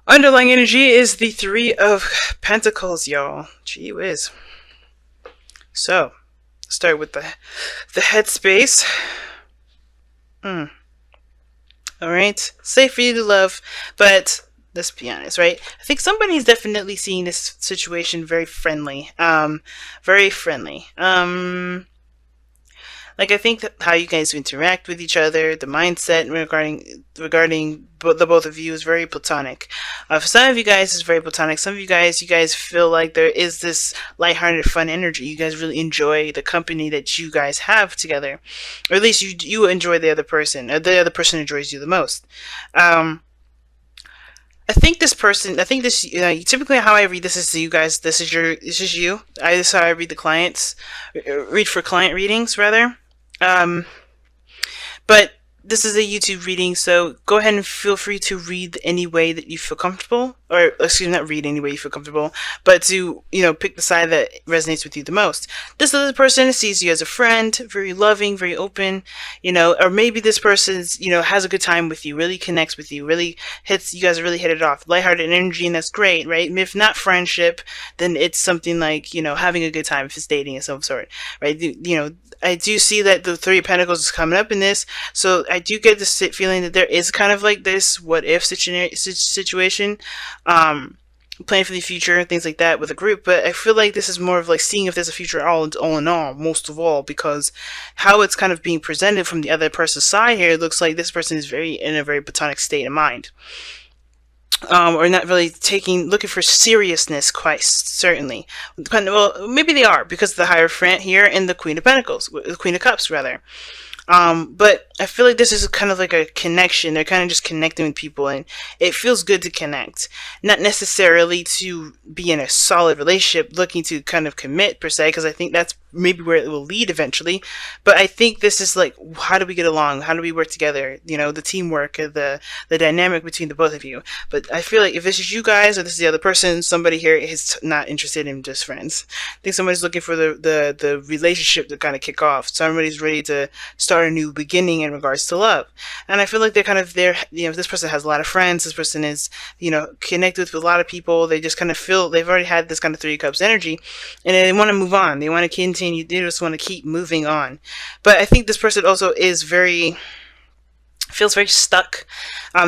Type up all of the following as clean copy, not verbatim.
Underlying energy is the Three of Pentacles, y'all. Gee whiz. So, start with the headspace. All right, safe for you to love, but let's be honest, right? I think somebody's definitely seeing this situation very friendly. Very friendly. Like I think that how you guys interact with each other, the mindset regarding the both of you is very platonic. For some of you guys, it's very platonic. Some of you guys feel like there is this lighthearted, fun energy. You guys really enjoy the company that you guys have together, or at least you enjoy the other person, or the other person enjoys you the most. Um, I think this person. I think this. Typically, how I read this is you guys. This is your. This is you. This is how I read the clients. Read for client readings rather. Um, but this is a YouTube reading, so go ahead and feel free to read any way that you feel comfortable, or excuse me, not read any way you feel comfortable, but to pick the side that resonates with you the most. This other person sees you as a friend, very loving, very open, or maybe this person's has a good time with you, really connects with you, really hits you guys really hit it off, lighthearted energy, and that's great, right? If not friendship, then it's something like having a good time if it's dating of some sort, right? I do see that the Three of Pentacles is coming up in this, so I do get this feeling that there is kind of like this what if situation, planning for the future, things like that with a group. But I feel like this is more of like seeing if there's a future all in all, most of all, because how it's kind of being presented from the other person's side here, it looks like this person is very in a very platonic state of mind. Or not really looking for seriousness, quite certainly. Well, maybe they are because of the Hierophant here and the Queen of Pentacles, the Queen of Cups, rather. But I feel like this is kind of like a connection. They're kind of just connecting with people, and it feels good to connect. Not necessarily to be in a solid relationship, looking to kind of commit per se, because I think that's maybe where it will lead eventually. But I think this is like, how do we get along? How do we work together? The teamwork, the dynamic between the both of you. But I feel like if this is you guys or this is the other person, somebody here is not interested in just friends. I think somebody's looking for the relationship to kind of kick off. Somebody's ready to start a new beginning in regards to love. And I feel like they're kind of there, this person has a lot of friends, this person is, connected with a lot of people, they just kind of feel they've already had this kind of Three of Cups energy, and they want to move on, they want to continue, they just want to keep moving on. But I think this person also is feels very stuck.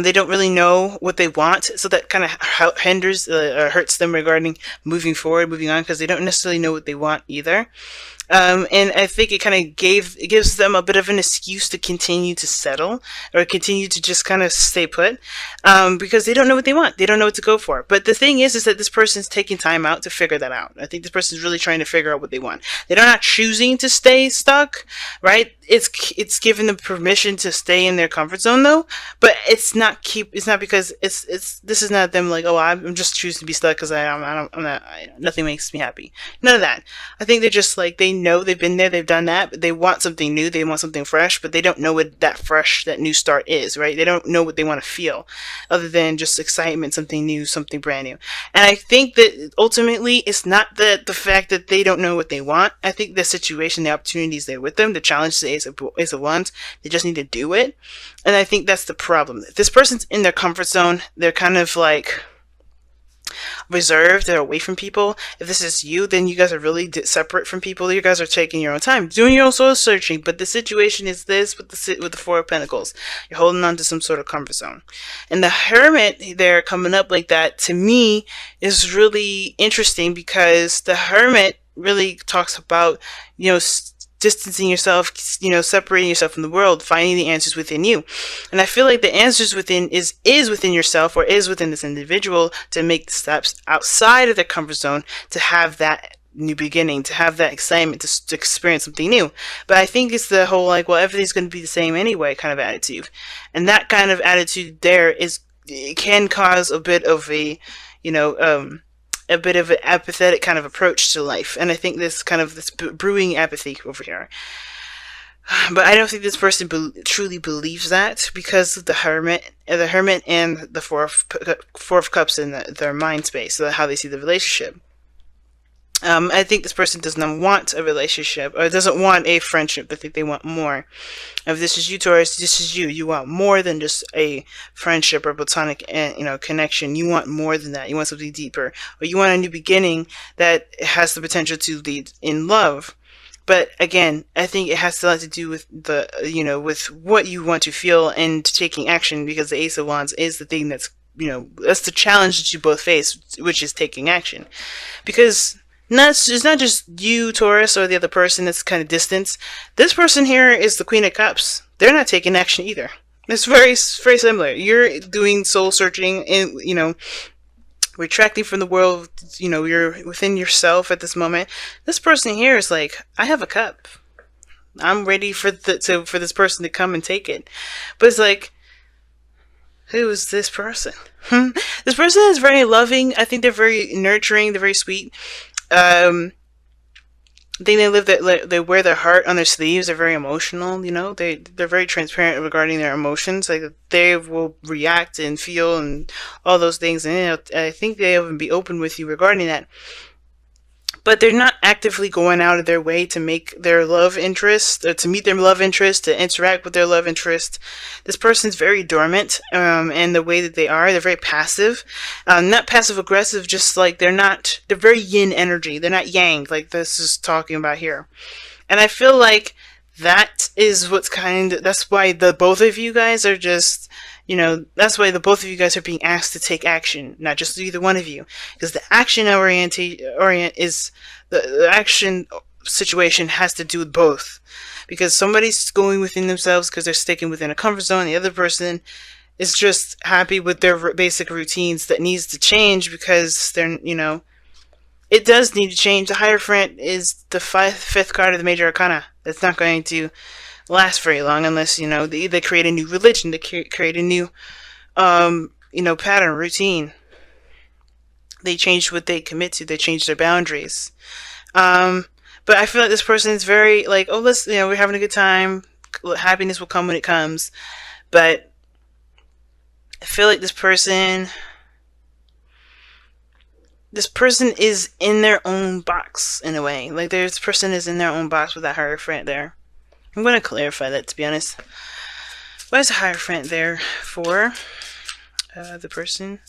They don't really know what they want, so that kind of hinders or hurts them regarding moving forward, moving on, because they don't necessarily know what they want either. And I think it kind of gives them a bit of an excuse to continue to settle or continue to just kind of stay put, because they don't know what they want. They don't know what to go for. But the thing is that this person's taking time out to figure that out. I think this person's really trying to figure out what they want. They're not choosing to stay stuck, right? It's giving them permission to stay in their comfort zone though, but it's not because this is not them like, oh, I'm just choosing to be stuck because I'm not, nothing makes me happy. None of that. I think they're just like, they know they've been there, they've done that, but they want something new, they want something fresh, but they don't know what that new start is, right? They don't know what they want to feel other than just excitement, something new, something brand new. And I think that ultimately it's not the fact that they don't know what they want. I think the situation, the opportunity is there with them, the challenge is a Wands. They just need to do it. And I think that's the problem. If this person's in their comfort zone, they're kind of like reserved, they're away from people. If this is you, then you guys are really separate from people. You guys are taking your own time, doing your own soul searching. But the situation is this with the Four of Pentacles. You're holding on to some sort of comfort zone. And the Hermit there coming up like that, to me, is really interesting because the Hermit really talks about, distancing yourself, separating yourself from the world, finding the answers within you. And I feel like the answers within is within yourself, or is within this individual, to make the steps outside of their comfort zone, to have that new beginning, to have that excitement, to experience something new. But I think it's the whole like, well, everything's going to be the same anyway kind of attitude. And that kind of attitude there it can cause a bit of an apathetic kind of approach to life. And I think this brewing apathy over here. But I don't think this person truly believes that, because of the Hermit and the Four of Cups in their mind space, so how they see the relationship. I think this person does not want a relationship or doesn't want a friendship. I think they want more. If this is you, Taurus, this is you. You want more than just a friendship or platonic, connection. You want more than that. You want something deeper, or you want a new beginning that has the potential to lead in love. But again, I think it has a lot to do with with what you want to feel and taking action, because the Ace of Wands is the thing that's the challenge that you both face, which is taking action. Because it's not just you, Taurus, or the other person that's kind of distant. This person here is the Queen of Cups. They're not taking action either. It's very similar. You're doing soul searching and, retracting from the world. You're within yourself at this moment. This person here is like, I have a cup. I'm ready for this person to come and take it. But it's like, who is this person? This person is very loving. I think they're very nurturing. They're very sweet. I think they wear their heart on their sleeves. They're very emotional. They're very transparent regarding their emotions. Like, they will react and feel and all those things. And I think they will be open with you regarding that. But they're not actively going out of their way to make their love interest, or to meet their love interest, to interact with their love interest. This person's very dormant, and the way that they're very passive. Not passive aggressive, just like they're very yin energy. They're not yang, like this is talking about here. And I feel like that's why the both of you guys are just, that's why the both of you guys are being asked to take action, not just either one of you, because the action the action situation has to do with both, because somebody's going within themselves because they're sticking within a comfort zone. The other person is just happy with their basic routines that needs to change because it does need to change. The Hierophant is the fifth card of the major arcana. It's not going to last very long unless, they create a new religion, they create a new, pattern, routine. They change what they commit to. They change their boundaries. But I feel like this person is very like, oh, we're having a good time. Happiness will come when it comes. But I feel like this person is in their own box in a way. Like, this person is in their own box with that Hierophant there. I'm going to clarify that, to be honest. Why is the Hierophant there for? The person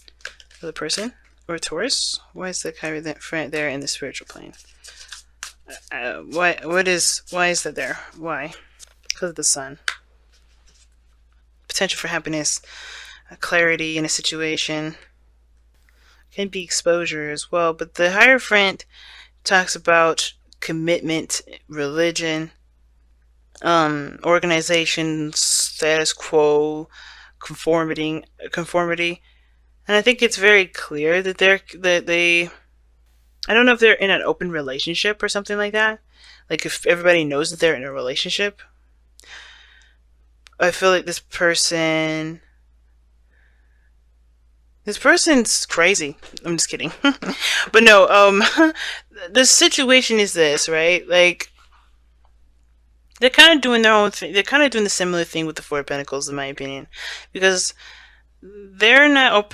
or Taurus? Why is the Hierophant there in the spiritual plane? Why is that there? Why? Because of the sun. Potential for happiness, clarity in a situation. Can be exposure as well, but the Hierophant talks about commitment, religion, organization, status quo, conformity, and I think it's very clear that they. I don't know if they're in an open relationship or something like that. Like, if everybody knows that they're in a relationship. I feel like this person's crazy. I'm just kidding. But no, the situation is this, right? Like, they're kind of doing their own thing. They're kind of doing the similar thing with the Four of Pentacles, in my opinion. Because they're not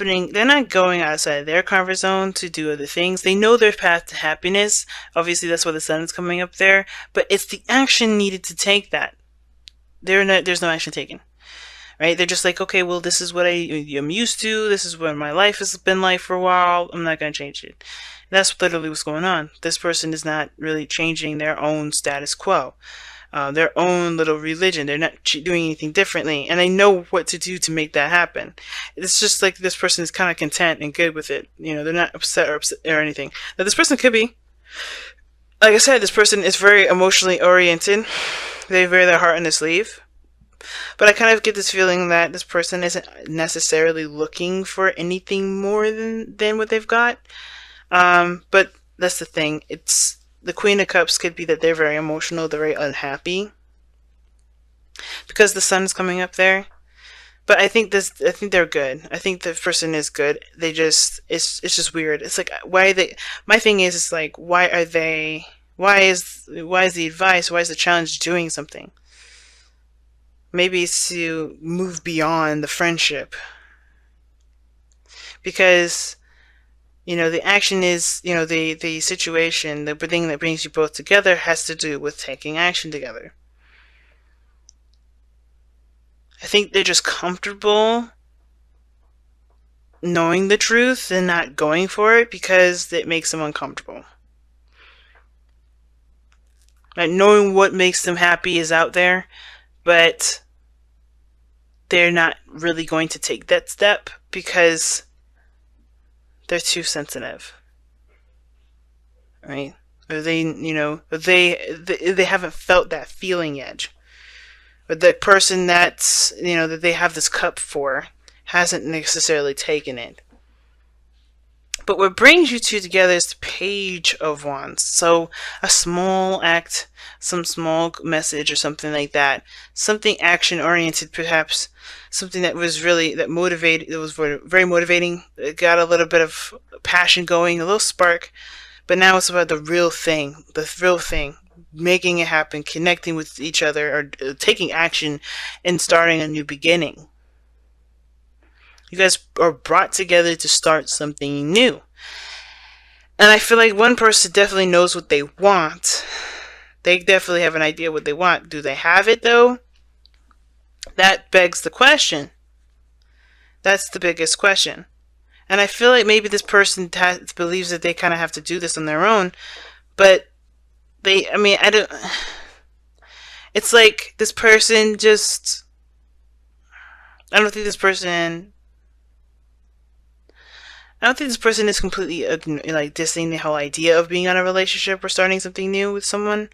going outside their comfort zone to do other things. They know their path to happiness. Obviously, that's why the sun is coming up there. But it's the action needed to take that. There's no action taken. Right? They're just like, okay, well, this is what I'm used to. This is what my life has been like for a while. I'm not going to change it. That's literally what's going on. This person is not really changing their own status quo. Their own little religion. They're not doing anything differently, and they know what to do to make that happen. It's just like this person is kind of content and good with it. They're not upset or anything. Now, this person could be, like I said, this person is very emotionally oriented. They wear their heart on their sleeve. But I kind of get this feeling that this person isn't necessarily looking for anything more than what they've got. But that's the thing. It's the Queen of Cups could be that they're very emotional, they're very unhappy because the sun is coming up there. But I think they're good. I think the person is good. It's just weird. It's like, why are they? My thing is, it's like, why are they? Why is the advice? Why is the challenge doing something? Maybe it's to move beyond the friendship, because The action is, the situation, the thing that brings you both together has to do with taking action together. I think they're just comfortable knowing the truth and not going for it because it makes them uncomfortable. Like, knowing what makes them happy is out there, but they're not really going to take that step because they're too sensitive, right? Or they haven't felt that feeling yet. But the person that they have this cup for hasn't necessarily taken it. But what brings you two together is the Page of Wands. So a small act, some small message or something like that. Something action oriented, perhaps. Something that was that motivated, it was very motivating. It got a little bit of passion going, a little spark. But now it's about the real thing, making it happen, connecting with each other, or taking action and starting a new beginning. You guys are brought together to start something new. And I feel like one person definitely knows what they want. They definitely have an idea what they want. Do they have it, though? That begs the question. That's the biggest question. And I feel like maybe this person believes that they kind of have to do this on their own. But I don't... It's like this person just... I don't think this person is completely like dissing the whole idea of being in a relationship or starting something new with someone.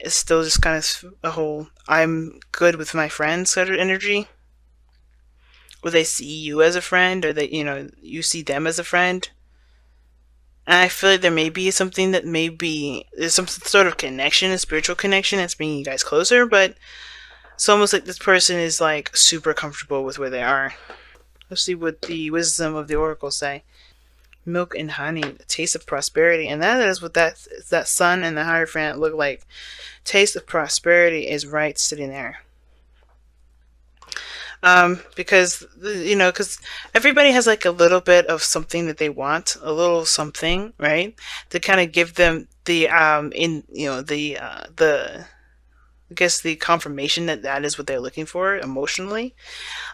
It's still just kind of a whole I'm good with my friends sort of energy. Or they see you as a friend, or you see them as a friend. And I feel like there may be something that there's some sort of connection, a spiritual connection that's bringing you guys closer, but it's almost like this person is like super comfortable with where they are. Let's see what the wisdom of the oracle say. Milk and honey, the taste of prosperity. And that is what that sun and the Hierophant look like. Taste of prosperity is right sitting there. Because everybody has like a little bit of something that they want, a little something, right? To kind of give them the I guess the confirmation that is what they're looking for emotionally.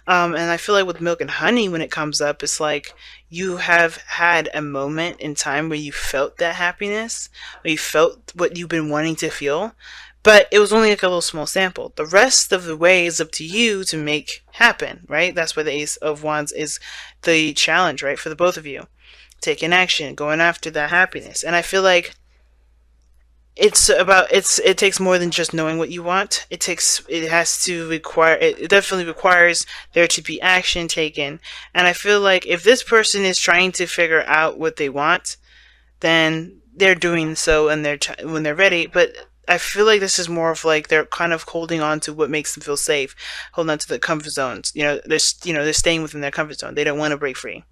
And I feel like with milk and honey, when it comes up, it's like you have had a moment in time where you felt that happiness, or you felt what you've been wanting to feel, but it was only like a little small sample. The rest of the way is up to you to make happen, right? That's where the Ace of Wands is the challenge, right? For the both of you. Taking action, going after that happiness. And I feel like it takes more than just knowing what you want. It definitely requires there to be action taken. And I feel like if this person is trying to figure out what they want, then they're doing so and when they're ready. But I feel like this is more of like they're kind of holding on to what makes them feel safe, holding on to the comfort zones. They're staying within their comfort zone. They don't want to break free.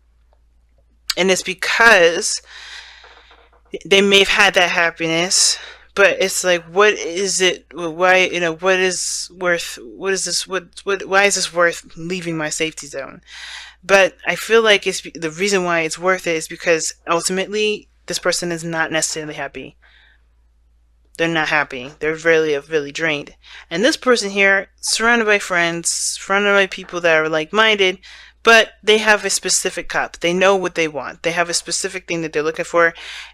And it's because they may have had that happiness, but it's like, what is it? Why, what is worth? What is this? Why is this worth leaving my safety zone? But I feel like the reason why it's worth it is because ultimately this person is not necessarily happy. They're not happy. They're really drained. And this person here, surrounded by friends, surrounded by people that are like-minded, but they have a specific cup. They know what they want. They have a specific thing that they're looking for,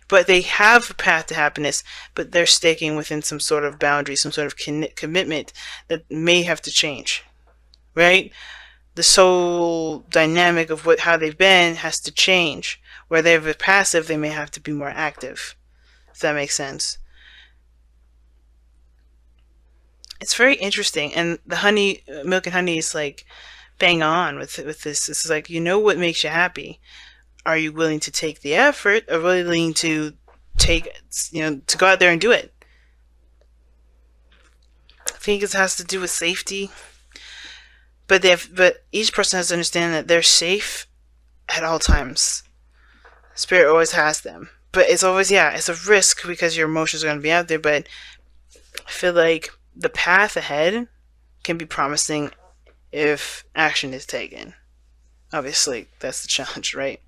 but they have a path to happiness, but they're staking within some sort of boundary, some sort of commitment that may have to change, right? The soul dynamic of how they've been has to change. Where they're passive, they may have to be more active, if that makes sense. It's very interesting, and the milk and honey is like bang on with this. This is like, what makes you happy. Are you willing to take the effort, or willing to to go out there and do it? I think it has to do with safety, but each person has to understand that they're safe at all times. Spirit always has them, but it's always it's a risk because your emotions are going to be out there. But I feel like the path ahead can be promising if action is taken. Obviously, that's the challenge, right?